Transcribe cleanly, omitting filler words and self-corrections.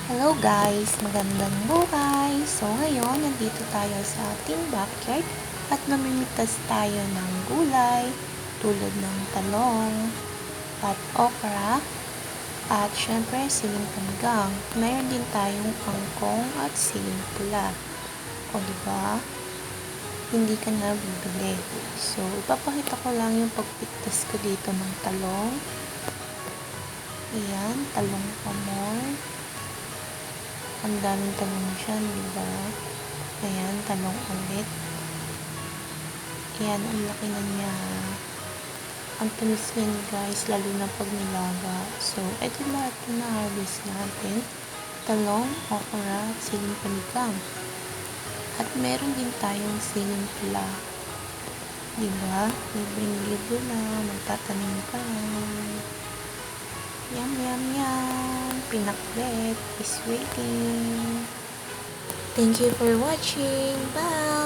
Hello guys! Magandang buhay! So ngayon, nandito tayo sa ating backyard at namimitas tayo ng gulay tulad ng talong at okra at syempre siling panigang. Mayroon din tayong kangkong at siling pula. O diba? Hindi ka na bibili. So ipapakita ko lang yung pagpitas ko dito ng talong. Ayan, talong pamor. Ang daming talong dyan, diba? Ayan, talong ulit. Ayan, ang laki na niya. Ang tamis yan, guys, lalo na pag nilaga. So, ito lahat na harvest natin. Talong, okra, siling panigang. At meron din tayong siling pula. Diba? Libreng-libre na. Magtatanim ka lang. Yum, yum, yum. Pinakbet is waiting. Thank you for watching. Bye!